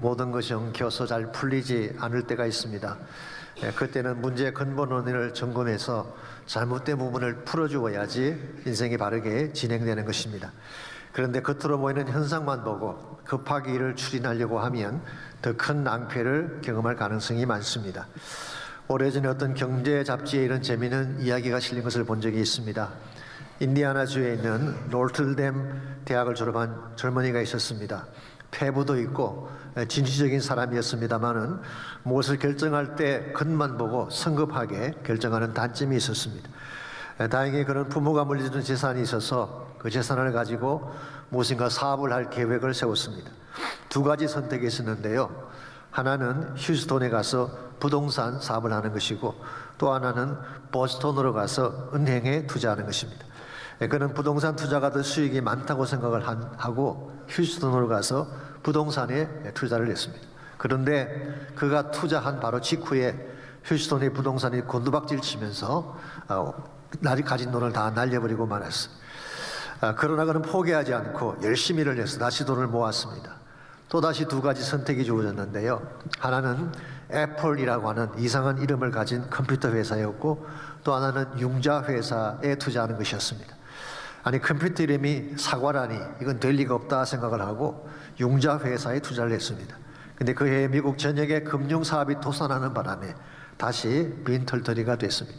모든 것이 엉켜서 잘 풀리지 않을 때가 있습니다. 그때는 문제의 근본 원인을 점검해서 잘못된 부분을 풀어주어야지 인생이 바르게 진행되는 것입니다. 그런데 겉으로 보이는 현상만 보고 급하게 일을 추진하려고 하면 더 큰 낭패를 경험할 가능성이 많습니다. 오래전에 어떤 경제 잡지에 이런 재미있는 이야기가 실린 것을 본 적이 있습니다. 인디아나주에 있는 노트르담 대학을 졸업한 젊은이가 있었습니다. 패부도 있고 진취적인 사람이었습니다마는 무엇을 결정할 때 겉만 보고 성급하게 결정하는 단점이 있었습니다. 다행히 그런 부모가 물려준 재산이 있어서 그 재산을 가지고 무엇인가 사업을 할 계획을 세웠습니다. 두 가지 선택이 있었는데요. 하나는 휴스톤에 가서 부동산 사업을 하는 것이고 또 하나는 보스턴으로 가서 은행에 투자하는 것입니다. 그는 부동산 투자가 더 수익이 많다고 생각을 하고 휴스턴으로 가서 부동산에 투자를 했습니다. 그런데 그가 투자한 바로 직후에 휴스턴의 부동산이 곤두박질 치면서 가진 돈을 다 날려버리고 말았어요. 그러나 그는 포기하지 않고 열심히 일을 해서 다시 돈을 모았습니다. 또다시 두 가지 선택이 주어졌는데요. 하나는 애플이라고 하는 이상한 이름을 가진 컴퓨터 회사였고 또 하나는 융자 회사에 투자하는 것이었습니다. 아니 컴퓨터 이름이 사과라니 이건 될 리가 없다 생각을 하고 융자 회사에 투자를 했습니다. 근데 그 해에 미국 전역의 금융사업이 도산하는 바람에 다시 빈털터리가 됐습니다.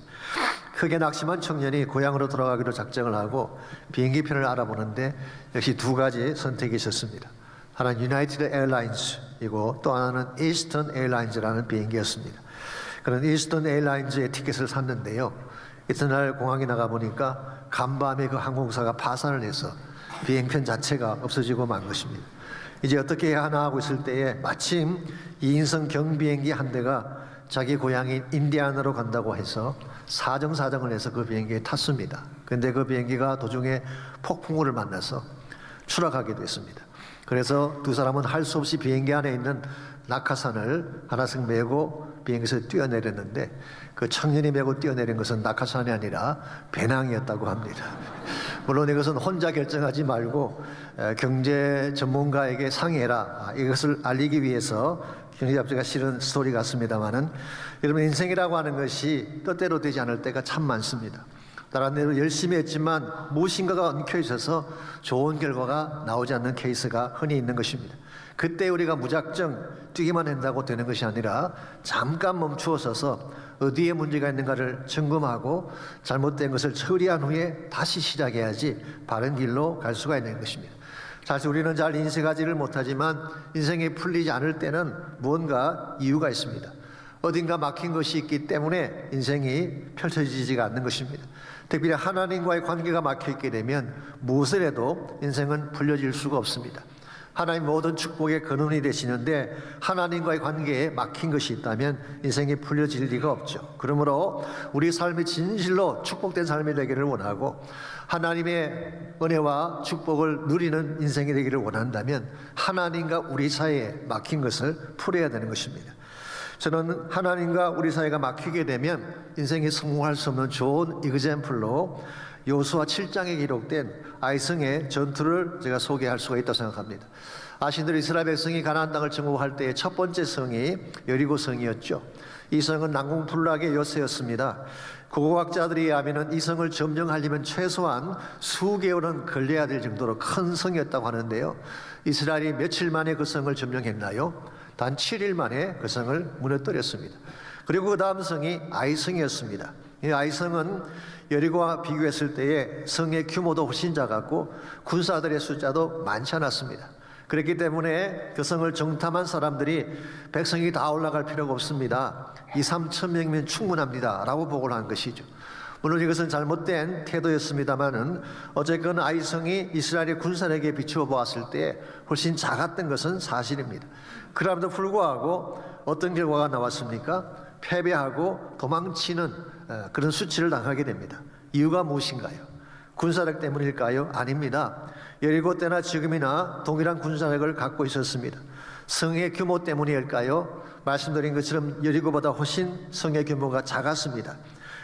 크게 낙심한 청년이 고향으로 돌아가기로 작정을 하고 비행기표를 알아보는데 역시 두 가지 선택이 있었습니다. 하나는 유나이티드 에어라인스이고 또 하나는 이스턴 에어라인즈라는 비행기였습니다. 그런 이스턴 에어라인즈의 티켓을 샀는데요. 이튿날 공항에 나가 보니까 간밤에 그 항공사가 파산을 해서 비행편 자체가 없어지고 만 것입니다. 이제 어떻게 해야 하나 하고 있을 때에 마침 2인승 경비행기 한 대가 자기 고향인 인디아나로 간다고 해서 사정을 해서 그 비행기에 탔습니다. 그런데 그 비행기가 도중에 폭풍우를 만나서 추락하게 됐습니다. 그래서 두 사람은 할 수 없이 비행기 안에 있는 낙하산을 하나씩 메고 비행기에서 뛰어내렸는데 그 청년이 메고 뛰어내린 것은 낙하산이 아니라 배낭이었다고 합니다. 물론 이것은 혼자 결정하지 말고 경제 전문가에게 상의해라 이것을 알리기 위해서 경제 잡지가 실은 스토리 같습니다만은 여러분 인생이라고 하는 것이 뜻대로 되지 않을 때가 참 많습니다. 다른 대로 열심히 했지만 무엇인가가 엉켜 있어서 좋은 결과가 나오지 않는 케이스가 흔히 있는 것입니다. 그때 우리가 무작정 뛰기만 한다고 되는 것이 아니라 잠깐 멈추어 서서 어디에 문제가 있는가를 점검하고 잘못된 것을 처리한 후에 다시 시작해야지 바른 길로 갈 수가 있는 것입니다. 사실 우리는 잘 인식하지를 못하지만 인생이 풀리지 않을 때는 무언가 이유가 있습니다. 어딘가 막힌 것이 있기 때문에 인생이 펼쳐지지가 않는 것입니다. 특별히 하나님과의 관계가 막혀있게 되면 무엇을 해도 인생은 풀려질 수가 없습니다. 하나님 모든 축복의 근원이 되시는데 하나님과의 관계에 막힌 것이 있다면 인생이 풀려질 리가 없죠. 그러므로 우리 삶이 진실로 축복된 삶이 되기를 원하고 하나님의 은혜와 축복을 누리는 인생이 되기를 원한다면 하나님과 우리 사이에 막힌 것을 풀어야 되는 것입니다. 저는 하나님과 우리 사이가 막히게 되면 인생이 성공할 수 없는 좋은 이그젬플로 여호수아 7장에 기록된 아이성의 전투를 제가 소개할 수가 있다고 생각합니다. 아시는 이스라엘 백성이 가나안 땅을 정복할 때의 첫 번째 성이 여리고 성이었죠. 이 성은 난공불락의 요새였습니다. 고고학자들에 의하면 이 성을 점령하려면 최소한 수개월은 걸려야 될 정도로 큰 성이었다고 하는데요. 이스라엘이 며칠 만에 그 성을 점령했나요? 단 7일 만에 그 성을 무너뜨렸습니다. 그리고 그 다음 성이 아이성이었습니다. 이 아이성은 여리고와 비교했을 때에 성의 규모도 훨씬 작았고 군사들의 숫자도 많지 않았습니다. 그렇기 때문에 그 성을 정탐한 사람들이 백성이 다 올라갈 필요가 없습니다. 2-3천 명이면 충분합니다 라고 보고를 한 것이죠. 물론 이것은 잘못된 태도였습니다마는 어쨌건 아이성이 이스라엘의 군사력에 비추어 보았을 때 훨씬 작았던 것은 사실입니다. 그럼에도 불구하고 어떤 결과가 나왔습니까? 패배하고 도망치는 그런 수치를 당하게 됩니다. 이유가 무엇인가요? 군사력 때문일까요? 아닙니다. 여리고 때나 지금이나 동일한 군사력을 갖고 있었습니다. 성의 규모 때문일까요? 말씀드린 것처럼 여리고보다 훨씬 성의 규모가 작았습니다.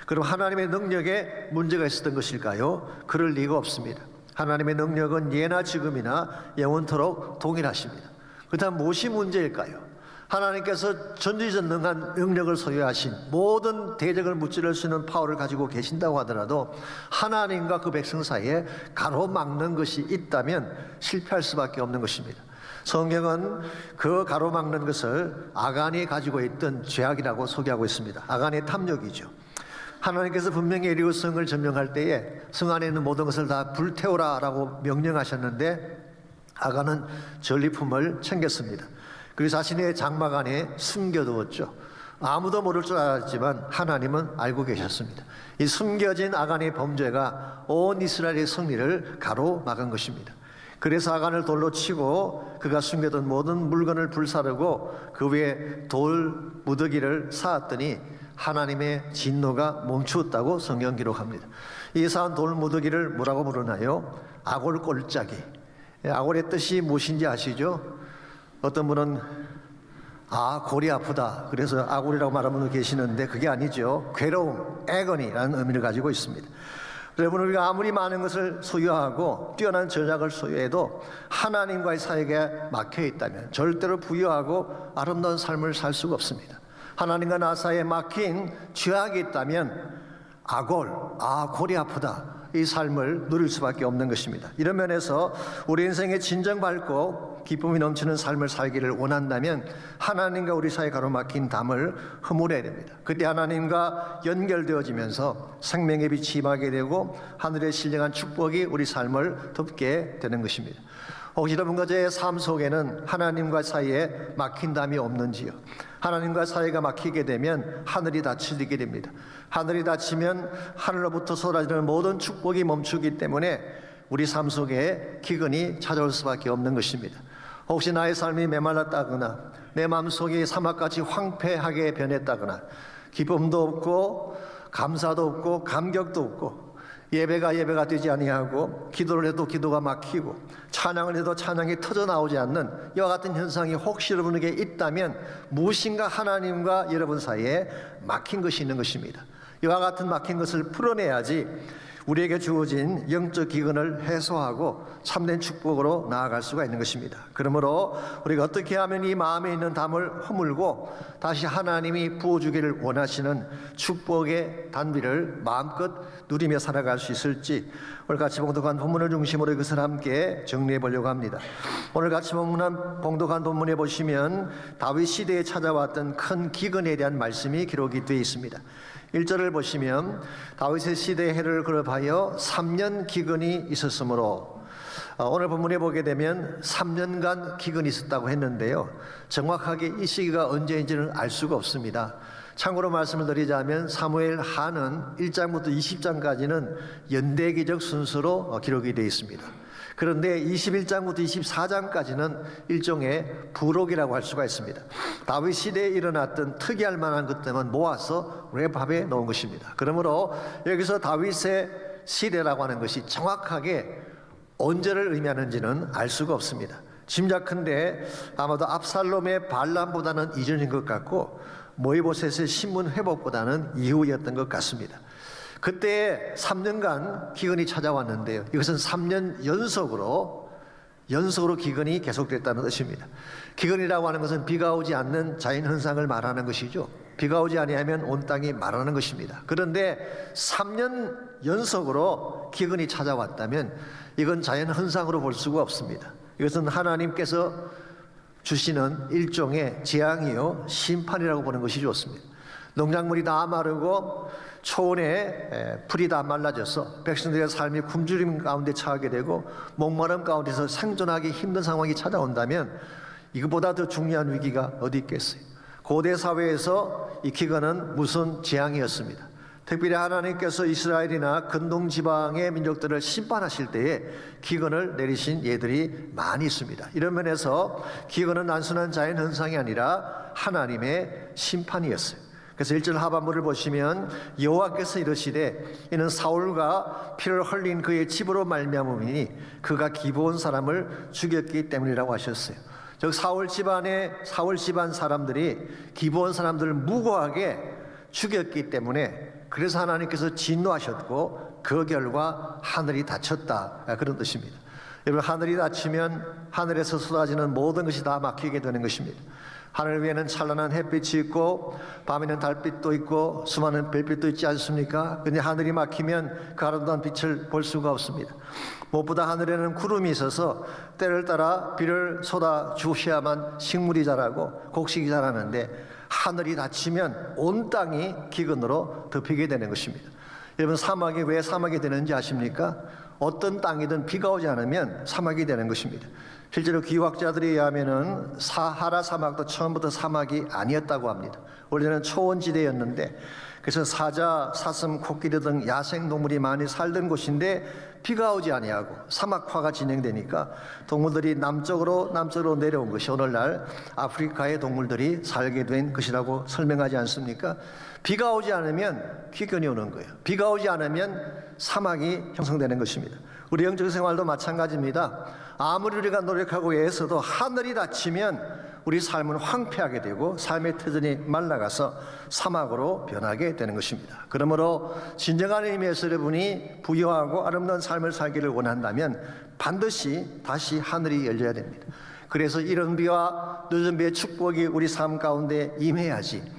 그럼 하나님의 능력에 문제가 있었던 것일까요? 그럴 리가 없습니다. 하나님의 능력은 예나 지금이나 영원토록 동일하십니다. 그렇다면 무엇이 문제일까요? 하나님께서 전지전능한 능력을 소유하신 모든 대적을 무찌를 수 있는 파워를 가지고 계신다고 하더라도 하나님과 그 백성 사이에 가로막는 것이 있다면 실패할 수밖에 없는 것입니다. 성경은 그 가로막는 것을 아간이 가지고 있던 죄악이라고 소개하고 있습니다. 아간의 탐욕이죠. 하나님께서 분명히 에리고 성을 점령할 때에 성 안에 있는 모든 것을 다 불태우라 라고 명령하셨는데 아간은 전리품을 챙겼습니다. 그리고 자신의 장막 안에 숨겨두었죠. 아무도 모를 줄 알았지만 하나님은 알고 계셨습니다. 이 숨겨진 아간의 범죄가 온 이스라엘의 승리를 가로막은 것입니다. 그래서 아간을 돌로 치고 그가 숨겨둔 모든 물건을 불사르고 그 위에 돌 무더기를 쌓았더니 하나님의 진노가 멈추었다고 성경 기록합니다. 이 쌓은 돌 무더기를 뭐라고 부르나요? 아골 골짜기. 아골의 뜻이 무엇인지 아시죠? 어떤 분은 골이 아프다 그래서 아골이라고 말하는 분도 계시는데 그게 아니죠. 괴로움, 애거니라는 의미를 가지고 있습니다. 여러분, 우리가 아무리 많은 것을 소유하고 뛰어난 전략을 소유해도 하나님과의 사이에 막혀 있다면 절대로 부유하고 아름다운 삶을 살 수가 없습니다. 하나님과 나 사이에 막힌 죄악이 있다면 골이 아프다 이 삶을 누릴 수밖에 없는 것입니다. 이런 면에서 우리 인생에 진정 밝고 기쁨이 넘치는 삶을 살기를 원한다면 하나님과 우리 사이에 가로막힌 담을 허물어야 됩니다. 그때 하나님과 연결되어지면서 생명의 빛이 임하게 되고 하늘의 신령한 축복이 우리 삶을 덮게 되는 것입니다. 혹시 여러분과 제 삶 속에는 하나님과 사이에 막힌 담이 없는지요? 하나님과 사이가 막히게 되면 하늘이 닫히게 됩니다. 하늘이 닫히면 하늘로부터 쏟아지는 모든 축복이 멈추기 때문에 우리 삶 속에 기근이 찾아올 수밖에 없는 것입니다. 혹시 나의 삶이 메말랐다거나 내 마음속이 사막같이 황폐하게 변했다거나 기쁨도 없고 감사도 없고 감격도 없고 예배가 되지 아니하고 기도를 해도 기도가 막히고 찬양을 해도 찬양이 터져 나오지 않는 이와 같은 현상이 혹시 여러분에게 있다면 무엇인가 하나님과 여러분 사이에 막힌 것이 있는 것입니다. 이와 같은 막힌 것을 풀어내야지 우리에게 주어진 영적 기근을 해소하고 참된 축복으로 나아갈 수가 있는 것입니다. 그러므로 우리가 어떻게 하면 이 마음에 있는 담을 허물고 다시 하나님이 부어주기를 원하시는 축복의 단비를 마음껏 누리며 살아갈 수 있을지 오늘 같이 봉독한 본문을 중심으로 이것을 함께 정리해 보려고 합니다. 오늘 같이 봉독한 본문에 보시면 다윗 시대에 찾아왔던 큰 기근에 대한 말씀이 기록이 되어 있습니다. 1절을 보시면 다윗의 시대의 해를 걸어봐여 3년 기근이 있었으므로 오늘 본문에 보게 되면 3년간 기근이 있었다고 했는데요, 정확하게 이 시기가 언제인지는 알 수가 없습니다. 참고로 말씀을 드리자면 사무엘 하는 1장부터 20장까지는 연대기적 순서로 기록이 되어 있습니다. 그런데 21장부터 24장까지는 일종의 부록이라고 할 수가 있습니다. 다윗 시대에 일어났던 특이할 만한 것들만 모아서 랩합에 놓은 것입니다. 그러므로 여기서 다윗의 시대라고 하는 것이 정확하게 언제를 의미하는지는 알 수가 없습니다. 짐작컨대 아마도 압살롬의 반란보다는 이전인 것 같고 모이보셋의 신분 회복보다는 이후였던 것 같습니다. 그때 3년간 기근이 찾아왔는데요, 이것은 3년 연속으로 기근이 계속됐다는 뜻입니다. 기근이라고 하는 것은 비가 오지 않는 자연현상을 말하는 것이죠. 비가 오지 아니하면 온 땅이 마르는 것입니다. 그런데 3년 연속으로 기근이 찾아왔다면 이건 자연현상으로 볼 수가 없습니다. 이것은 하나님께서 주시는 일종의 재앙이요 심판이라고 보는 것이 좋습니다. 농작물이 다 마르고 초원에 풀이 다 말라져서 백성들의 삶이 굶주림 가운데 처하게 되고 목마름 가운데서 생존하기 힘든 상황이 찾아온다면 이것보다 더 중요한 위기가 어디 있겠어요? 고대 사회에서 이 기근은 무슨 재앙이었습니다. 특별히 하나님께서 이스라엘이나 근동 지방의 민족들을 심판하실 때에 기근을 내리신 예들이 많이 있습니다. 이런 면에서 기근은 단순한 자연현상이 아니라 하나님의 심판이었어요. 그래서 1절 하반부를 보시면 여호와께서 이르시되 이는 사울과 피를 흘린 그의 집으로 말미암음이니 그가 기브온 사람을 죽였기 때문이라고 하셨어요. 즉 사울 집안 사람들이 기브온 사람들을 무고하게 죽였기 때문에 그래서 하나님께서 진노하셨고 그 결과 하늘이 닫혔다, 그런 뜻입니다. 여러분, 하늘이 닫히면 하늘에서 쏟아지는 모든 것이 다 막히게 되는 것입니다. 하늘 위에는 찬란한 햇빛이 있고 밤에는 달빛도 있고 수많은 별빛도 있지 않습니까? 그런데 하늘이 막히면 그 아름다운 빛을 볼 수가 없습니다. 무엇보다 하늘에는 구름이 있어서 때를 따라 비를 쏟아 주셔야만 식물이 자라고 곡식이 자라는데, 하늘이 닫히면 온 땅이 기근으로 덮이게 되는 것입니다. 여러분, 사막이 왜 사막이 되는지 아십니까? 어떤 땅이든 비가 오지 않으면 사막이 되는 것입니다. 실제로 기후학자들에 의하면은 사하라 사막도 처음부터 사막이 아니었다고 합니다. 원래는 초원지대였는데, 그래서 사자, 사슴, 코끼리 등 야생 동물이 많이 살던 곳인데 비가 오지 아니하고 사막화가 진행되니까 동물들이 남쪽으로 내려온 것이 오늘날 아프리카의 동물들이 살게 된 것이라고 설명하지 않습니까? 비가 오지 않으면 기근이 오는 거예요. 비가 오지 않으면 사막이 형성되는 것입니다. 우리 영적 생활도 마찬가지입니다. 아무리 우리가 노력하고 애써도 하늘이 닫히면 우리 삶은 황폐하게 되고 삶의 터전이 말라가서 사막으로 변하게 되는 것입니다. 그러므로 진정한 의미에서 여러분이 부유하고 아름다운 삶을 살기를 원한다면 반드시 다시 하늘이 열려야 됩니다. 그래서 이른 비와 늦은 비의 축복이 우리 삶 가운데 임해야지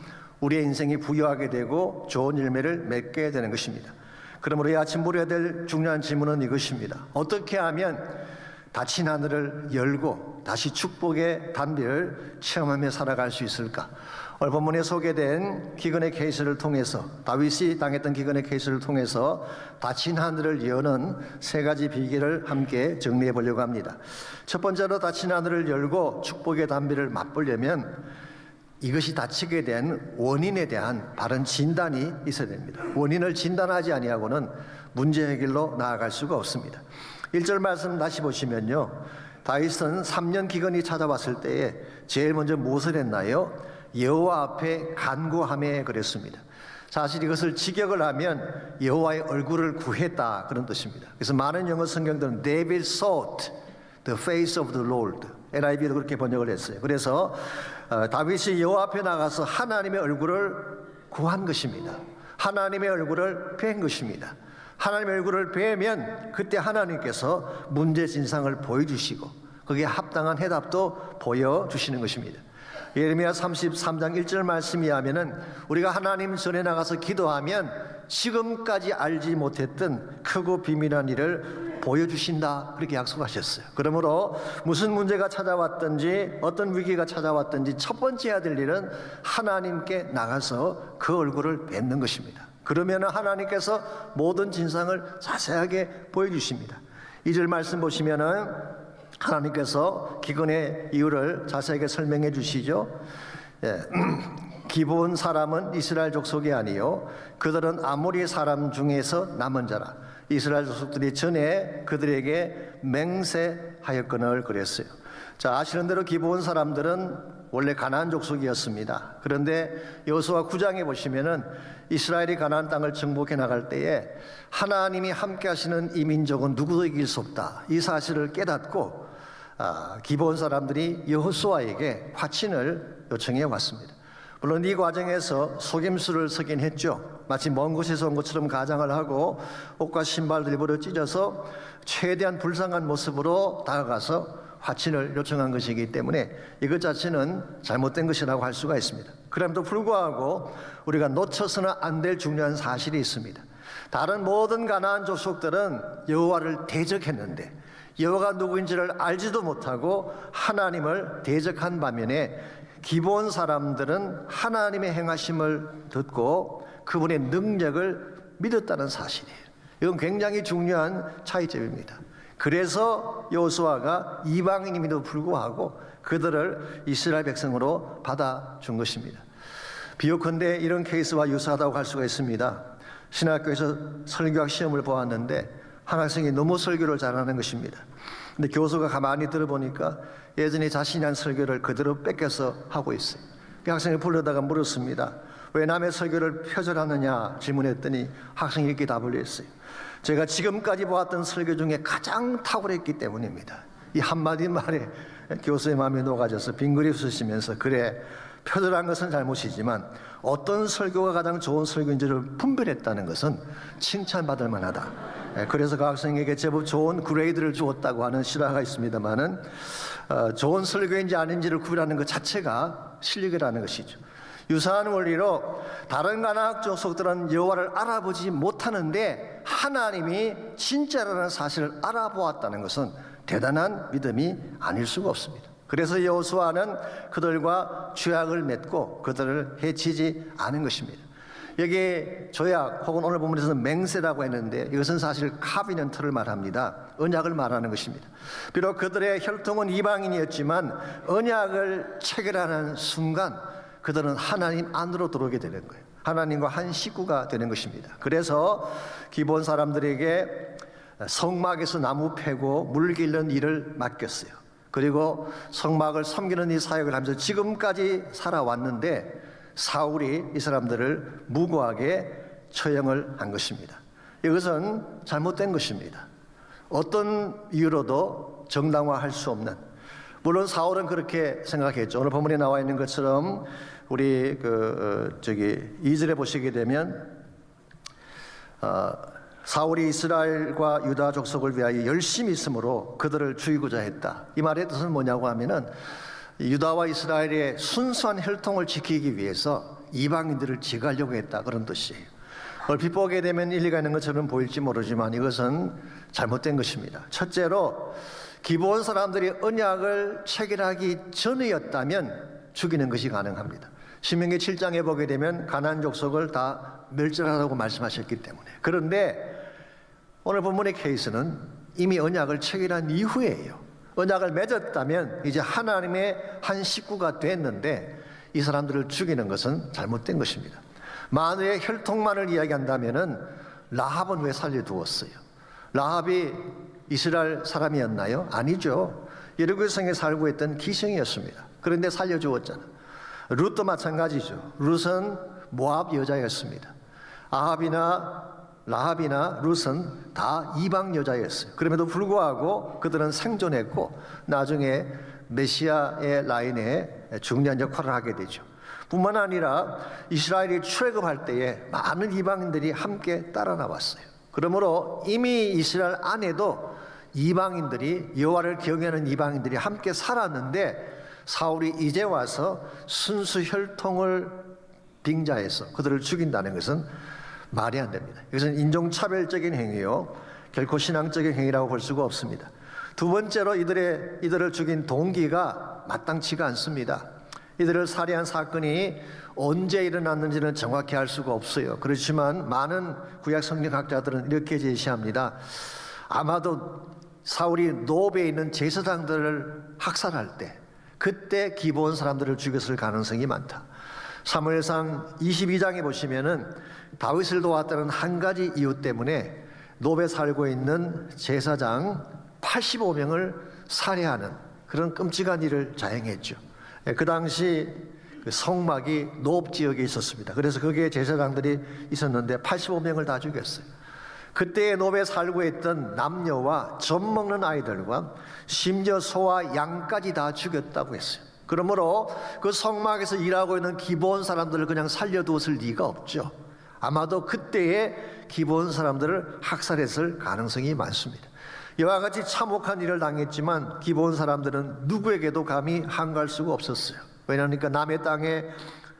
우리의 인생이 부유하게 되고 좋은 열매를 맺게 되는 것입니다. 그러므로 이 아침 물어야 될 중요한 질문은 이것입니다. 어떻게 하면 닫힌 하늘을 열고 다시 축복의 단비를 체험하며 살아갈 수 있을까? 오늘 본문에 소개된 기근의 케이스를 통해서, 다윗이 당했던 기근의 케이스를 통해서 닫힌 하늘을 여는 세 가지 비결을 함께 정리해 보려고 합니다. 첫 번째로 닫힌 하늘을 열고 축복의 단비를 맛보려면 이것이 닫히게 된 원인에 대한 바른 진단이 있어야 됩니다. 원인을 진단하지 아니하고는 문제 해결로 나아갈 수가 없습니다. 1절 말씀 다시 보시면요, 다윗은 3년 기근이 찾아왔을 때에 제일 먼저 무엇을 했나요? 여호와 앞에 간구하며 그랬습니다. 사실 이것을 직역을 하면 여호와의 얼굴을 구했다, 그런 뜻입니다. 그래서 많은 영어 성경들은 David sought the face of the Lord, NIV도 그렇게 번역을 했어요. 그래서 다윗이 여호와 앞에 나가서 하나님의 얼굴을 구한 것입니다. 하나님의 얼굴을 뵌 것입니다. 하나님의 얼굴을 뵈면 그때 하나님께서 문제 진상을 보여주시고 거기에 합당한 해답도 보여주시는 것입니다. 예레미야 33장 1절 말씀에 하면은 우리가 하나님 전에 나가서 기도하면 지금까지 알지 못했던 크고 비밀한 일을 보여주신다, 그렇게 약속하셨어요. 그러므로 무슨 문제가 찾아왔든지 어떤 위기가 찾아왔든지 첫 번째 해야 될 일은 하나님께 나가서 그 얼굴을 뵙는 것입니다. 그러면 하나님께서 모든 진상을 자세하게 보여주십니다. 2절 말씀 보시면은 하나님께서 기근의 이유를 자세하게 설명해 주시죠. 기브온 사람은 이스라엘 족속이 아니요 그들은 아모리 사람 중에서 남은 자라. 이스라엘 족속들이 전에 그들에게 맹세하였거늘 그랬어요. 자, 아시는 대로 기브온 사람들은 원래 가나안 족속이었습니다. 그런데 여호수아 9장에 보시면은 이스라엘이 가나안 땅을 정복해 나갈 때에 하나님이 함께 하시는 이 민족은 누구도 이길 수 없다, 이 사실을 깨닫고 기브온 사람들이 여호수아에게 화친을 요청해 왔습니다. 물론 이 과정에서 속임수를 쓰긴 했죠. 마치 먼 곳에서 온 것처럼 가장을 하고 옷과 신발을 일부러 찢어서 최대한 불쌍한 모습으로 다가가서 화친을 요청한 것이기 때문에 이것 자체는 잘못된 것이라고 할 수가 있습니다. 그럼에도 불구하고 우리가 놓쳐서는 안 될 중요한 사실이 있습니다. 다른 모든 가나안 족속들은 여호와를 대적했는데 여호와가 누구인지를 알지도 못하고 하나님을 대적한 반면에 기브온 사람들은 하나님의 행하심을 듣고 그분의 능력을 믿었다는 사실이에요. 이건 굉장히 중요한 차이점입니다. 그래서 여호수아가 이방인임에도 불구하고 그들을 이스라엘 백성으로 받아준 것입니다. 비옥컨대 이런 케이스와 유사하다고 할 수가 있습니다. 신학교에서 설교학 시험을 보았는데 한 학생이 너무 설교를 잘하는 것입니다. 근데 교수가 가만히 들어보니까 예전에 자신이 한 설교를 그대로 뺏겨서 하고 있어요. 그 학생을 불러다가 물었습니다. 왜 남의 설교를 표절하느냐 질문했더니 학생이 이렇게 답을 했어요. 제가 지금까지 보았던 설교 중에 가장 탁월했기 때문입니다. 이 한마디 말에 교수의 마음이 녹아져서 빙그리 웃으시면서, 그래, 표절한 것은 잘못이지만 어떤 설교가 가장 좋은 설교인지를 분별했다는 것은 칭찬받을 만하다, 그래서 그 학생에게 제법 좋은 그레이드를 주었다고 하는 실화가 있습니다만은 좋은 설교인지 아닌지를 구별하는 것 자체가 실력이라는 것이죠. 유사한 원리로 다른 가나안 족속들은 여호와를 알아보지 못하는데 하나님이 진짜라는 사실을 알아보았다는 것은 대단한 믿음이 아닐 수가 없습니다. 그래서 여호수아는 그들과 죄악을 맺고 그들을 해치지 않은 것입니다. 여기에 조약 혹은 오늘 본문에서는 맹세라고 했는데 이것은 사실 카비넌트를 말합니다. 언약을 말하는 것입니다. 비록 그들의 혈통은 이방인이었지만 언약을 체결하는 순간 그들은 하나님 안으로 들어오게 되는 거예요. 하나님과 한 식구가 되는 것입니다. 그래서 기본 사람들에게 성막에서 나무 패고 물 길는 일을 맡겼어요. 그리고 성막을 섬기는 이 사역을 하면서 지금까지 살아왔는데 사울이 이 사람들을 무고하게 처형을 한 것입니다. 이것은 잘못된 것입니다. 어떤 이유로도 정당화할 수 없는, 물론 사울은 그렇게 생각했죠. 오늘 본문에 나와 있는 것처럼 우리 2절에 보시게 되면 사울이 이스라엘과 유다 족속을 위하여 열심히 있으므로 그들을 죽이고자 했다. 이 말의 뜻은 뭐냐고 하면은 유다와 이스라엘의 순수한 혈통을 지키기 위해서 이방인들을 제거하려고 했다, 그런 뜻이에요. 얼핏 보게 되면 일리가 있는 것처럼 보일지 모르지만 이것은 잘못된 것입니다. 첫째로 기본 사람들이 언약을 체결하기 전이었다면 죽이는 것이 가능합니다. 신명기 7장에 보게 되면 가나안 족속을 다 멸절하라고 말씀하셨기 때문에. 그런데 오늘 본문의 케이스는 이미 언약을 체결한 이후에요. 언약을 맺었다면 이제 하나님의 한 식구가 됐는데 이 사람들을 죽이는 것은 잘못된 것입니다. 만우의 혈통만을 이야기한다면은 라합은 왜 살려두었어요? 라합이 이스라엘 사람이었나요? 아니죠. 여리고성에 살고 있던 기생이었습니다. 그런데 살려주었잖아. 룻도 마찬가지죠. 룻은 모압 여자였습니다. 라합이나 룻은 다 이방 여자였어요. 그럼에도 불구하고 그들은 생존했고 나중에 메시아의 라인에 중요한 역할을 하게 되죠. 뿐만 아니라 이스라엘이 출애굽할 때에 많은 이방인들이 함께 따라 나왔어요. 그러므로 이미 이스라엘 안에도 이방인들이, 여호와를 경외하는 이방인들이 함께 살았는데 사울이 이제 와서 순수 혈통을 빙자해서 그들을 죽인다는 것은 말이 안 됩니다. 이것은 인종차별적인 행위요, 결코 신앙적인 행위라고 볼 수가 없습니다. 두 번째로 이들을 죽인 동기가 마땅치가 않습니다. 이들을 살해한 사건이 언제 일어났는지는 정확히 알 수가 없어요. 그렇지만 많은 구약 성경학자들은 이렇게 제시합니다. 아마도 사울이 노브에 있는 제사장들을 학살할 때 그때 기브온 사람들을 죽였을 가능성이 많다. 사무엘상 22장에 보시면은 다윗을 도왔다는 한 가지 이유 때문에 노브에 살고 있는 제사장 85명을 살해하는 그런 끔찍한 일을 자행했죠. 그 당시 성막이 노브 지역에 있었습니다. 그래서 거기에 제사장들이 있었는데 85명을 다 죽였어요. 그때 노브에 살고 있던 남녀와 젖 먹는 아이들과 심지어 소와 양까지 다 죽였다고 했어요. 그러므로 그 성막에서 일하고 있는 기브온 사람들을 그냥 살려두었을 리가 없죠. 아마도 그때의 기브온 사람들을 학살했을 가능성이 많습니다. 이와 같이 참혹한 일을 당했지만 기브온 사람들은 누구에게도 감히 항거할 수가 없었어요. 왜냐하니까 남의 땅에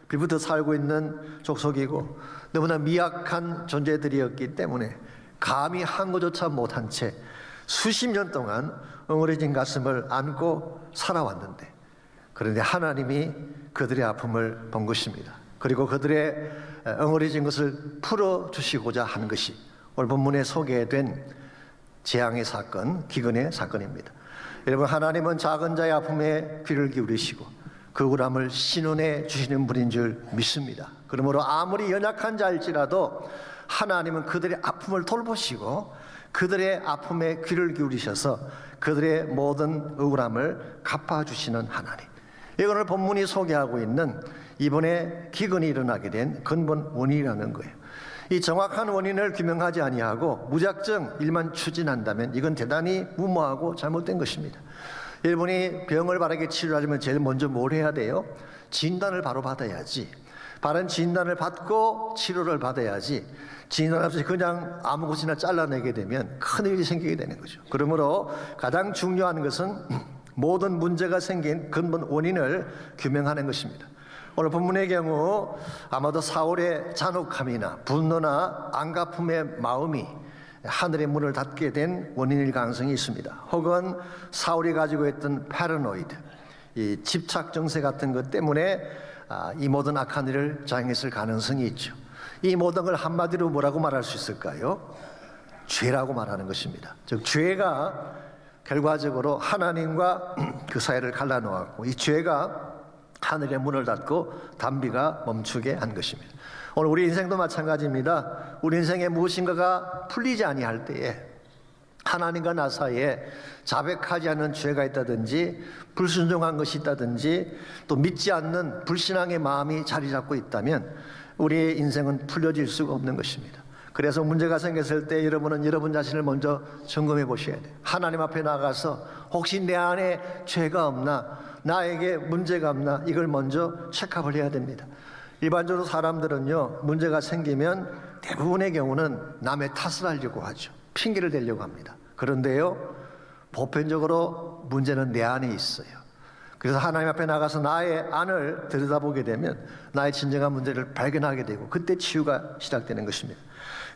빌부터 살고 있는 족속이고 너무나 미약한 존재들이었기 때문에 감히 항거조차 못한 채 수십 년 동안 엉어리진 가슴을 안고 살아왔는데, 그런데 하나님이 그들의 아픔을 본 것입니다. 그리고 그들의 엉어리진 것을 풀어주시고자 한 것이 오늘 본문에 소개된 재앙의 사건, 기근의 사건입니다. 여러분, 하나님은 작은 자의 아픔에 귀를 기울이시고 그 우람을 신원해 주시는 분인 줄 믿습니다. 그러므로 아무리 연약한 자일지라도 하나님은 그들의 아픔을 돌보시고 그들의 아픔에 귀를 기울이셔서 그들의 모든 억울함을 갚아주시는 하나님. 오늘 본문이 소개하고 있는 이번에 기근이 일어나게 된 근본 원인이라는 거예요. 이 정확한 원인을 규명하지 아니하고 무작정 일만 추진한다면 이건 대단히 무모하고 잘못된 것입니다. 여러분이 병을 바르게 치료하려면 제일 먼저 뭘 해야 돼요? 진단을 바로 받아야지. 바른 진단을 받고 치료를 받아야지 진단 없이 그냥 아무 곳이나 잘라내게 되면 큰일이 생기게 되는 거죠. 그러므로 가장 중요한 것은 모든 문제가 생긴 근본 원인을 규명하는 것입니다. 오늘 본문의 경우 아마도 사울의 잔혹함이나 분노나 안갚음의 마음이 하늘의 문을 닫게 된 원인일 가능성이 있습니다. 혹은 사울이 가지고 있던 패러노이드, 이 집착 정세 같은 것 때문에 이 모든 악한 일을 자행했을 가능성이 있죠. 이 모든 걸 한마디로 뭐라고 말할 수 있을까요? 죄라고 말하는 것입니다. 즉 죄가 결과적으로 하나님과 그 사이를 갈라놓았고, 이 죄가 하늘의 문을 닫고 단비가 멈추게 한 것입니다. 오늘 우리 인생도 마찬가지입니다. 우리 인생에 무엇인가가 풀리지 아니할 때에 하나님과 나 사이에 자백하지 않는 죄가 있다든지 불순종한 것이 있다든지 또 믿지 않는 불신앙의 마음이 자리 잡고 있다면 우리의 인생은 풀려질 수가 없는 것입니다. 그래서 문제가 생겼을 때 여러분은 여러분 자신을 먼저 점검해 보셔야 돼요. 하나님 앞에 나가서 혹시 내 안에 죄가 없나, 나에게 문제가 없나, 이걸 먼저 체크업을 해야 됩니다. 일반적으로 사람들은요, 문제가 생기면 대부분의 경우는 남의 탓을 하려고 하죠. 핑계를 대려고 합니다. 그런데요, 보편적으로 문제는 내 안에 있어요. 그래서 하나님 앞에 나가서 나의 안을 들여다보게 되면 나의 진정한 문제를 발견하게 되고 그때 치유가 시작되는 것입니다.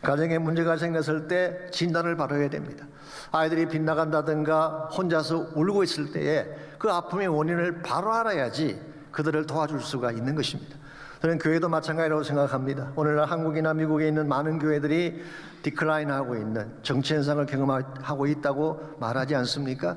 가정에 문제가 생겼을 때 진단을 바로 해야 됩니다. 아이들이 빗나간다든가 혼자서 울고 있을 때에 그 아픔의 원인을 바로 알아야지 그들을 도와줄 수가 있는 것입니다. 저는 교회도 마찬가지라고 생각합니다. 오늘날 한국이나 미국에 있는 많은 교회들이 디클라인하고 있는 정치 현상을 경험하고 있다고 말하지 않습니까?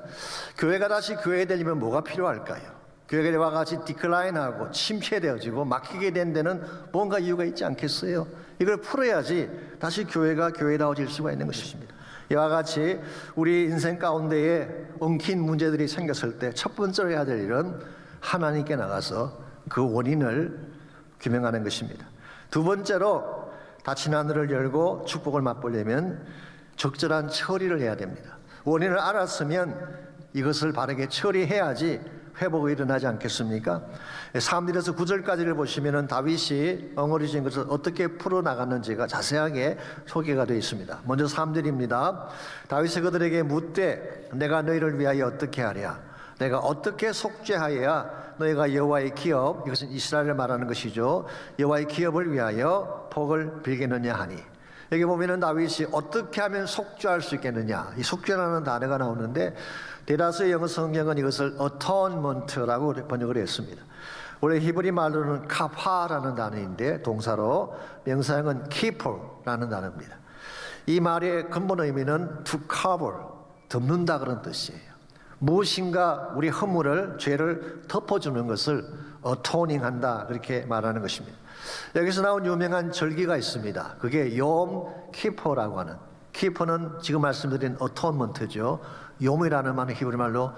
교회가 다시 교회되려면 뭐가 필요할까요? 교회가 같이 디클라인하고 침체되어지고 막히게 된 데는 뭔가 이유가 있지 않겠어요? 이걸 풀어야지 다시 교회가 교회다워질 수가 있는 것입니다. 이와 같이 우리 인생 가운데에 엉킨 문제들이 생겼을 때 첫 번째로 해야 될 일은 하나님께 나가서 그 원인을 규명하는 것입니다. 두 번째로 닫힌 하늘을 열고 축복을 맛보려면 적절한 처리를 해야 됩니다. 원인을 알았으면 이것을 바르게 처리해야지 회복이 일어나지 않겠습니까? 3절에서 9절까지를 보시면 다윗이 엉어리진 것을 어떻게 풀어나갔는지가 자세하게 소개가 되어 있습니다. 먼저 3절입니다. 다윗이 그들에게 묻되 내가 너희를 위하여 어떻게 하랴? 내가 어떻게 속죄하여야 너희가 여호와의 기업, 이것은 이스라엘을 말하는 것이죠, 여호와의 기업을 위하여 복을 빌겠느냐 하니, 여기 보면은 다윗이 어떻게 하면 속죄할 수 있겠느냐, 이 속죄라는 단어가 나오는데 대다수의 영어 성경은 이것을 atonement라고 번역을 했습니다. 원래 히브리 말로는 카파라는 단어인데 동사로, 명사형은 keeper라는 단어입니다. 이 말의 근본 의미는 to cover, 덮는다 그런 뜻이에요. 무엇인가 우리 허물을, 죄를 덮어주는 것을 어토닝한다, 그렇게 말하는 것입니다. 여기서 나온 유명한 절기가 있습니다. 그게 욤 키퍼라고 하는, 키퍼는 지금 말씀드린 어토먼트죠. 욤이라는 말은 히브리 말로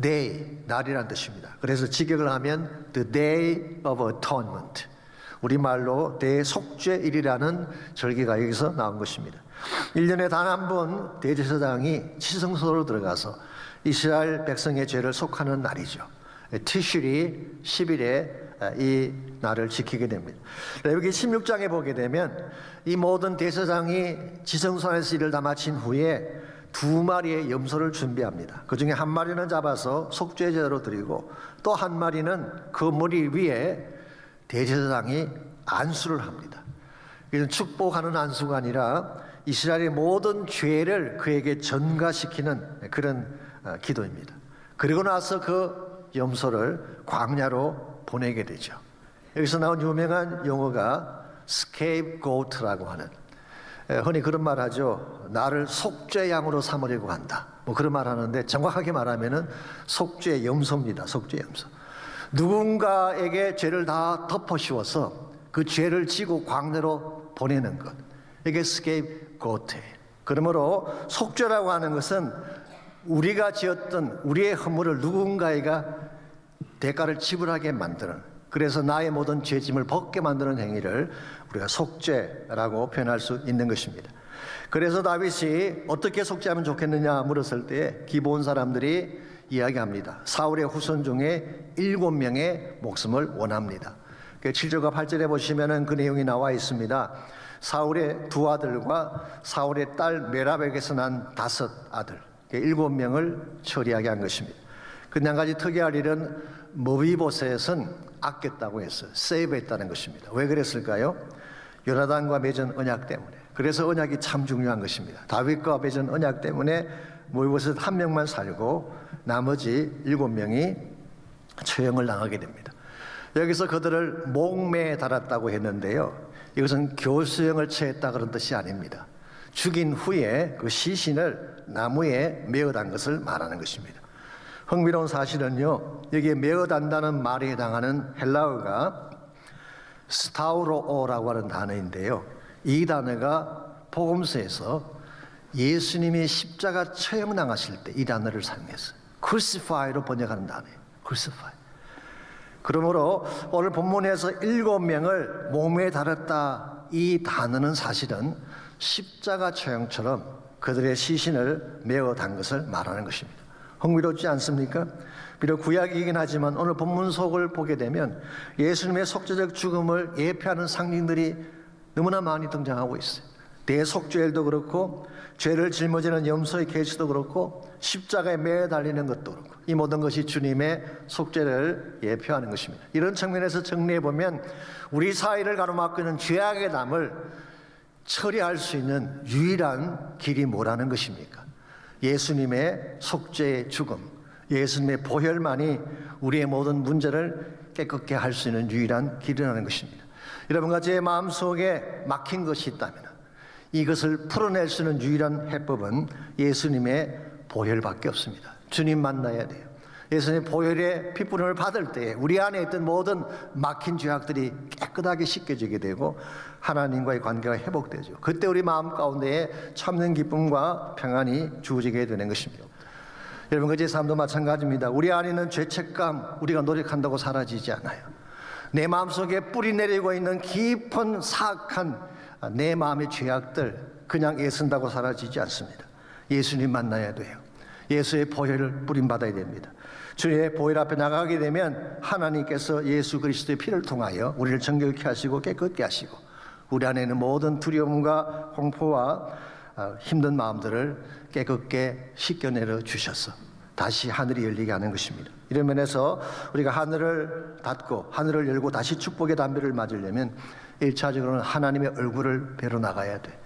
day, 날이라는 뜻입니다. 그래서 직역을 하면 the day of atonement, 우리말로 대속죄일이라는 절기가 여기서 나온 것입니다. 1년에 단 한 번 대제사장이 지성소로 들어가서 이스라엘 백성의 죄를 속하는 날이죠. 티슈리 10일에 이 날을 지키게 됩니다. 여기 16장에 보게 되면 이 모든 대제사장이 지성소 안에서 일을 다 마친 후에 2마리의 염소를 준비합니다. 그 중에 한 마리는 잡아서 속죄제로 드리고 또 한 마리는 그 머리 위에 대제사장이 안수를 합니다. 이것은 축복하는 안수가 아니라 이스라엘의 모든 죄를 그에게 전가시키는 그런 기도입니다. 그리고 나서 그 염소를 광야로 보내게 되죠. 여기서 나온 유명한 용어가 scapegoat라고 하는, 흔히 그런 말 하죠. 나를 속죄양으로 삼으려고 한다, 뭐 그런 말 하는데 정확하게 말하면은 속죄 염소입니다. 속죄 염소. 누군가에게 죄를 다 덮어 씌워서 그 죄를 지고 광야로 보내는 것, 이게 scapegoat예요. 그러므로 속죄라고 하는 것은 우리가 지었던 우리의 허물을 누군가가 대가를 지불하게 만드는, 그래서 나의 모든 죄짐을 벗게 만드는 행위를 우리가 속죄라고 표현할 수 있는 것입니다. 그래서 다윗이 어떻게 속죄하면 좋겠느냐 물었을 때 기브온 사람들이 이야기합니다. 사울의 후손 중에 7명의 목숨을 원합니다. 7절과 8절에 보시면은 그 내용이 나와 있습니다. 사울의 두 아들과 사울의 딸 메랍에게서 난 5 아들, 7명을 처리하게 한 것입니다. 근데 한 가지 특이할 일은 머비보셋은 아꼈다고 했어요. 세이브했다는 것입니다. 왜 그랬을까요? 요나단과 맺은 언약 때문에. 그래서 언약이 참 중요한 것입니다. 다윗과 맺은 언약 때문에 머비보셋 1명만 살고 나머지 7명이 처형을 당하게 됩니다. 여기서 그들을 목매에 달았다고 했는데요, 이것은 교수형을 처했다 그런 뜻이 아닙니다. 죽인 후에 그 시신을 나무에 메어단 것을 말하는 것입니다. 흥미로운 사실은요, 여기에 메어단다는 말에 해당하는 헬라어가 스타우로오라고 하는 단어인데요, 이 단어가 복음서에서 예수님이 십자가 처형당하실 때 이 단어를 사용했어요. crucify로 번역하는 단어예요. crucify. 그러므로 오늘 본문에서 7명을 몸에 달았다, 이 단어는 사실은 십자가 처형처럼 그들의 시신을 메어 단 것을 말하는 것입니다. 흥미롭지 않습니까? 비록 구약이긴 하지만 오늘 본문 속을 보게 되면 예수님의 속죄적 죽음을 예표하는 상징들이 너무나 많이 등장하고 있어요. 대속죄일도 그렇고 죄를 짊어지는 염소의 계시도 그렇고 십자가에 매어 달리는 것도 그렇고, 이 모든 것이 주님의 속죄를 예표하는 것입니다. 이런 측면에서 정리해 보면 우리 사회를 가로막고 있는 죄악의 담을 처리할 수 있는 유일한 길이 뭐라는 것입니까? 예수님의 속죄의 죽음, 예수님의 보혈만이 우리의 모든 문제를 깨끗게 할 수 있는 유일한 길이라는 것입니다. 여러분과 제 마음속에 막힌 것이 있다면 이것을 풀어낼 수 있는 유일한 해법은 예수님의 보혈밖에 없습니다. 주님 만나야 돼요. 예수님의 보혈의 피부름을 받을 때 우리 안에 있던 모든 막힌 죄악들이 깨끗하게 씻겨지게 되고 하나님과의 관계가 회복되죠. 그때 우리 마음 가운데에 참는 기쁨과 평안이 주어지게 되는 것입니다. 여러분과 제 삶도 마찬가지입니다. 우리 안에 있는 죄책감, 우리가 노력한다고 사라지지 않아요. 내 마음속에 뿌리 내리고 있는 깊은 사악한 내 마음의 죄악들 그냥 애쓴다고 사라지지 않습니다. 예수님 만나야 돼요. 예수의 보혈을 뿌림받아야 됩니다. 주의 보혈 앞에 나가게 되면 하나님께서 예수 그리스도의 피를 통하여 우리를 정결케 하시고 깨끗게 하시고 우리 안에 있는 모든 두려움과 공포와 힘든 마음들을 깨끗게 씻겨내려 주셔서 다시 하늘이 열리게 하는 것입니다. 이런 면에서 우리가 하늘을 닫고 하늘을 열고 다시 축복의 담배를 맞으려면 1차적으로는 하나님의 얼굴을 뵈러 나가야 돼.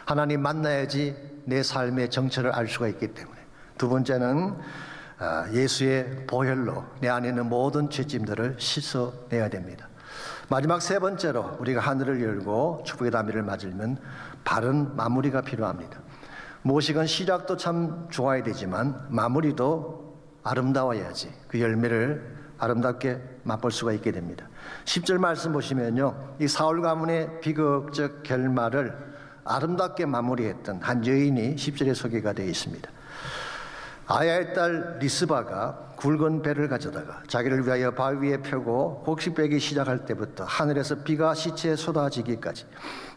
하나님 만나야지 내 삶의 정체를 알 수가 있기 때문에. 두 번째는 예수의 보혈로 내 안에 있는 모든 죄짐들을 씻어내야 됩니다. 마지막 세 번째로 우리가 하늘을 열고 축복의 담배를 맞으려면 바른 마무리가 필요합니다. 무엇이건 시작도 참 좋아야 되지만 마무리도 아름다워야지 그 열매를 아름답게 맛볼 수가 있게 됩니다. 10절 말씀 보시면요, 이 사울 가문의 비극적 결말을 아름답게 마무리했던 한 여인이 10절에 소개가 되어 있습니다. 아야의 딸 리스바가 굵은 배를 가져다가 자기를 위하여 바위 위에 펴고 곡식 빼기 시작할 때부터 하늘에서 비가 시체에 쏟아지기까지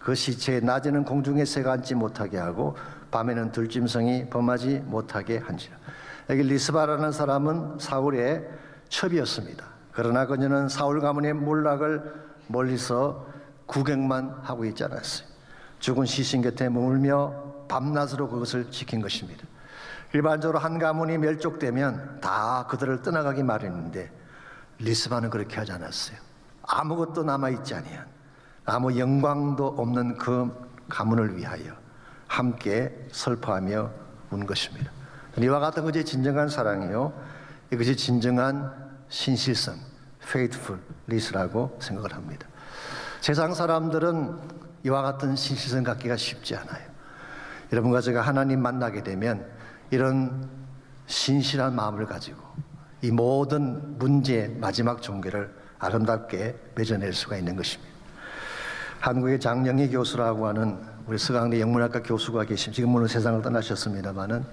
그 시체에 낮에는 공중에 새가 앉지 못하게 하고 밤에는 들짐승이 범하지 못하게 한지라. 여기 리스바라는 사람은 사울의 첩이었습니다. 그러나 그녀는 사울 가문의 몰락을 멀리서 구경만 하고 있지 않았어요. 죽은 시신 곁에 머물며 밤낮으로 그것을 지킨 것입니다. 일반적으로 한 가문이 멸족되면 다 그들을 떠나가기 마련인데 리스바는 그렇게 하지 않았어요. 아무것도 남아있지 아니한, 아무 영광도 없는 그 가문을 위하여 함께 슬퍼하며 운 것입니다. 이와 같은 것이 진정한 사랑이요, 이것이 진정한 신실성, faithfulness라고 생각을 합니다. 세상 사람들은 이와 같은 신실성 갖기가 쉽지 않아요. 여러분과 제가 하나님 만나게 되면 이런 신실한 마음을 가지고 이 모든 문제의 마지막 종결을 아름답게 맺어낼 수가 있는 것입니다. 한국의 장영희 교수라고 하는 우리 서강대 영문학과 교수가 계신, 지금은 세상을 떠나셨습니다마는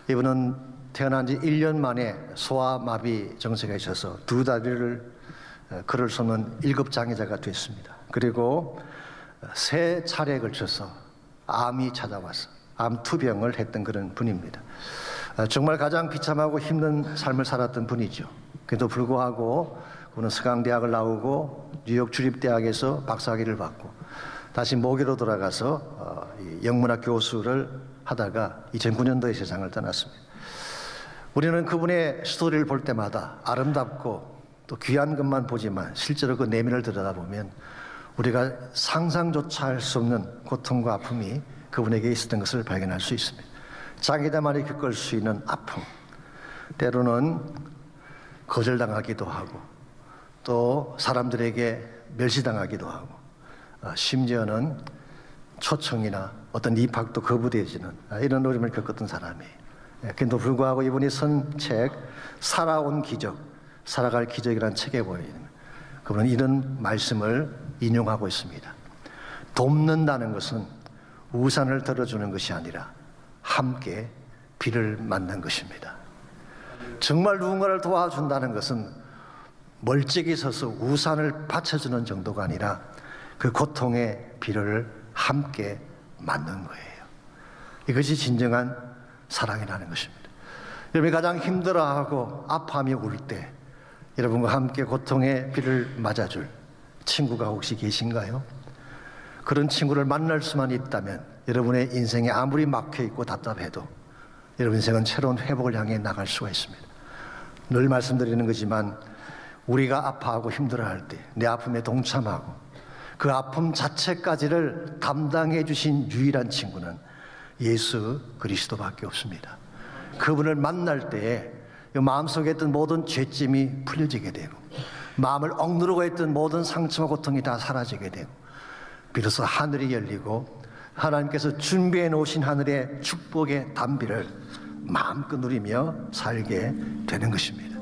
이분은 태어난 지 1년 만에 소아마비 증세가 있어서 두 다리를 걸을 수 없는 1급장애자가 됐습니다. 그리고 3차례에 걸쳐서 암이 찾아와서 암투병을 했던 그런 분입니다. 정말 가장 비참하고 힘든 삶을 살았던 분이죠. 그래도 불구하고 그는 서강대학을 나오고 뉴욕 주립대학에서 박사학위를 받고 다시 모교로 돌아가서 영문학 교수를 하다가 2009년도에 세상을 떠났습니다. 우리는 그분의 스토리를 볼 때마다 아름답고 또 귀한 것만 보지만 실제로 그 내면을 들여다보면 우리가 상상조차 할 수 없는 고통과 아픔이 그분에게 있었던 것을 발견할 수 있습니다. 자기다만이 겪을 수 있는 아픔, 때로는 거절당하기도 하고 또 사람들에게 멸시당하기도 하고 심지어는 초청이나 어떤 입학도 거부되어지는 이런 어려움을 겪었던 사람이에요. 그런데도 불구하고 이분이 쓴 책 살아온 기적, 살아갈 기적이라는 책에 보이는 그분은 이런 말씀을 인용하고 있습니다. 돕는다는 것은 우산을 들어주는 것이 아니라 함께 비를 맞는 것입니다. 정말 누군가를 도와준다는 것은 멀찍이 서서 우산을 받쳐주는 정도가 아니라 그 고통의 비를 함께 맞는 거예요. 이것이 진정한 사랑이라는 것입니다. 여러분이 가장 힘들어하고 아파하며 울 때 여러분과 함께 고통의 비를 맞아줄 친구가 혹시 계신가요? 그런 친구를 만날 수만 있다면 여러분의 인생에 아무리 막혀있고 답답해도 여러분 인생은 새로운 회복을 향해 나갈 수가 있습니다. 늘 말씀드리는 거지만 우리가 아파하고 힘들어할 때 내 아픔에 동참하고 그 아픔 자체까지를 담당해 주신 유일한 친구는 예수 그리스도밖에 없습니다. 그분을 만날 때에 마음속에 있던 모든 죄짐이 풀려지게 되고 마음을 억누르고 있던 모든 상처와 고통이 다 사라지게 되고 비로소 하늘이 열리고 하나님께서 준비해 놓으신 하늘의 축복의 단비를 마음껏 누리며 살게 되는 것입니다.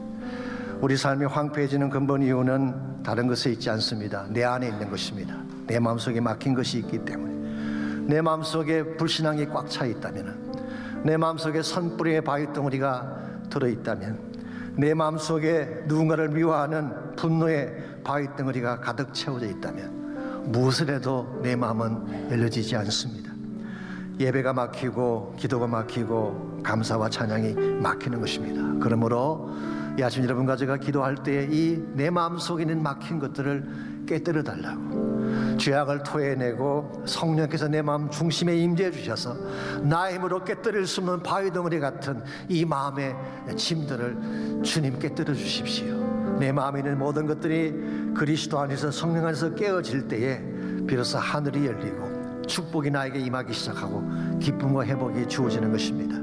우리 삶이 황폐해지는 근본 이유는 다른 것에 있지 않습니다. 내 안에 있는 것입니다. 내 마음속에 막힌 것이 있기 때문에 내 마음속에 불신앙이 꽉 차 있다면 내 마음속에 산뿌리의 바위덩어리가 들어있다면 내 마음속에 누군가를 미워하는 분노의 바위덩어리가 가득 채워져 있다면 무엇을 해도 내 마음은 열려지지 않습니다. 예배가 막히고 기도가 막히고 감사와 찬양이 막히는 것입니다. 그러므로 이 아침 여러분과 제가 기도할 때 이 내 마음속에 있는 막힌 것들을 깨뜨려 달라고 죄악을 토해내고 성령께서 내 마음 중심에 임재해 주셔서 나의 힘으로 깨뜨릴 수 없는 바위덩어리 같은 이 마음의 짐들을 주님 깨뜨려 주십시오. 내 마음에 있는 모든 것들이 그리스도 안에서 성령 안에서 깨어질 때에 비로소 하늘이 열리고 축복이 나에게 임하기 시작하고 기쁨과 회복이 주어지는 것입니다.